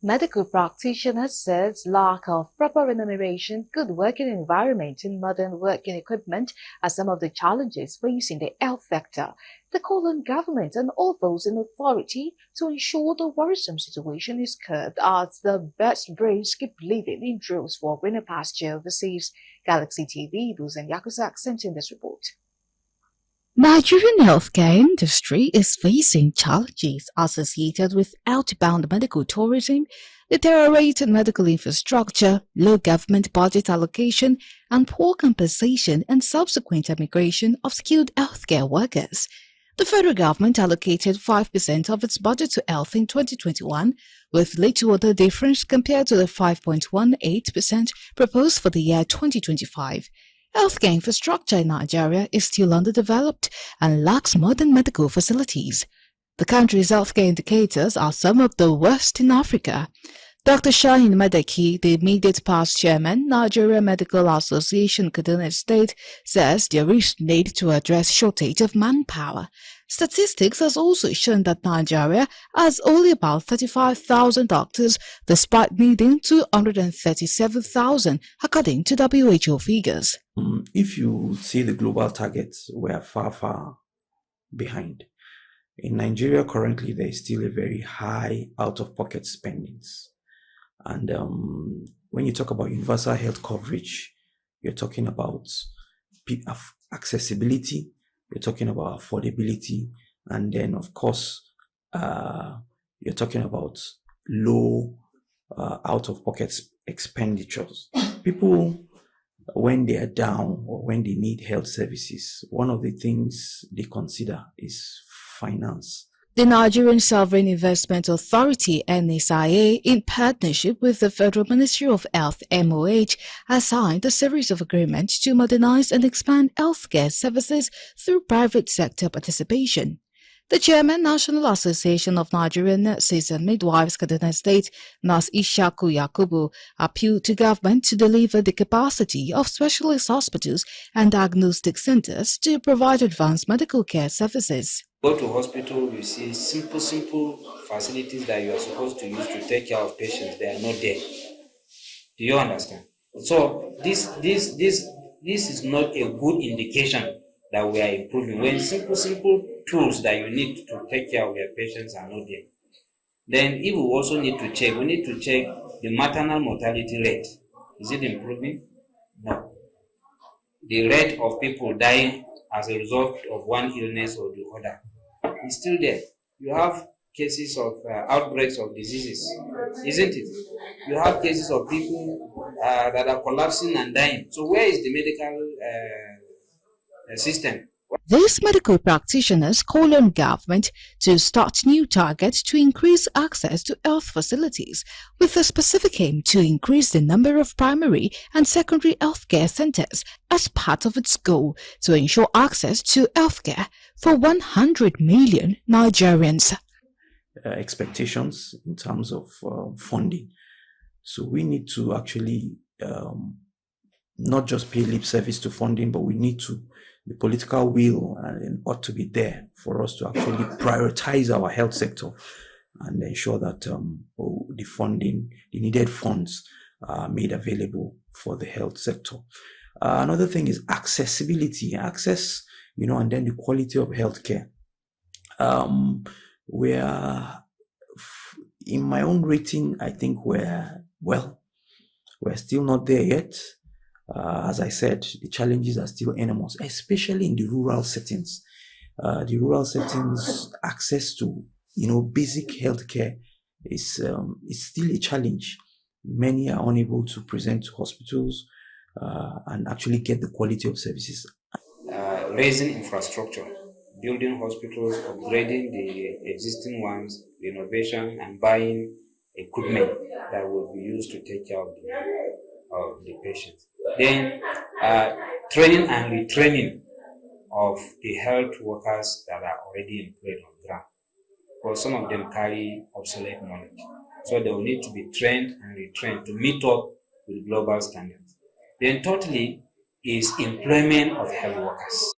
Medical practitioners says lack of proper remuneration, good working environment, and modern working equipment are some of the challenges facing the health sector. They call on government and all those in authority to ensure the worrisome situation is curbed as the best brains keep leaving in droves for greener pasture overseas. Galaxy TV, Booz and Yakusak sent in this report. Nigerian healthcare industry is facing challenges associated with outbound medical tourism, deteriorated medical infrastructure, low government budget allocation, and poor compensation and subsequent immigration of skilled healthcare workers. The federal government allocated 5% of its budget to health in 2021, with little other difference compared to the 5.18% proposed for the year 2025. Healthcare infrastructure in Nigeria is still underdeveloped and lacks modern medical facilities. The country's healthcare indicators are some of the worst in Africa. Dr. Shahin Madaki, the immediate past chairman, Nigeria Medical Association Kaduna State, says there is need to address shortage of manpower. Statistics has also shown that Nigeria has only about 35,000 doctors despite needing 237,000 according to WHO figures. If you see the global targets, we are far behind. In Nigeria currently, there is still a very high out-of-pocket spendings. And when you talk about universal health coverage, you're talking about accessibility, you're talking about affordability, and then of course, you're talking about low out-of-pocket expenditures. People, when they are down or when they need health services, one of the things they consider is finance. The Nigerian Sovereign Investment Authority (NSIA), in partnership with the Federal Ministry of Health (MOH), has signed a series of agreements to modernize and expand healthcare services through private sector participation. The Chairman, National Association of Nigerian Nurses and Midwives Kaduna State, Nurse Ishaku Yakubu, appealed to government to deliver the capacity of specialist hospitals and diagnostic centers to provide advanced medical care services. Go to hospital, you see simple facilities that you are supposed to use to take care of patients. They are not there. Do you understand? So this is not a good indication that we are improving. When simple tools that you need to take care of your patients are not there, then if we also need to check, we need to check the maternal mortality rate. Is it improving? No. The rate of people dying as a result of one illness or the other is still there. You have cases of outbreaks of diseases, isn't it? You have cases of people that are collapsing and dying. So where is the medical system? These medical practitioners call on government to start new targets to increase access to health facilities, with a specific aim to increase the number of primary and secondary healthcare centers as part of its goal to ensure access to healthcare for 100 million Nigerians. Expectations in terms of funding. So we need to actually not just pay lip service to funding, but we need to, the political will ought to be there for us to actually prioritize our health sector and ensure that the funding, the needed funds are made available for the health sector. Another thing is accessibility, access, and then the quality of healthcare. We're, in my own rating, I think we're still not there yet. As I said, the challenges are still enormous, especially in the rural settings. The rural settings, access to, basic healthcare is still a challenge. Many are unable to present to hospitals and actually get the quality of services. Raising infrastructure, building hospitals, upgrading the existing ones, renovation, and buying equipment that will be used to take care of the patients. Then training and retraining of the health workers that are already employed on ground, because some of them carry obsolete knowledge. So they will need to be trained and retrained to meet up with global standards. Then thirdly is employment of health workers.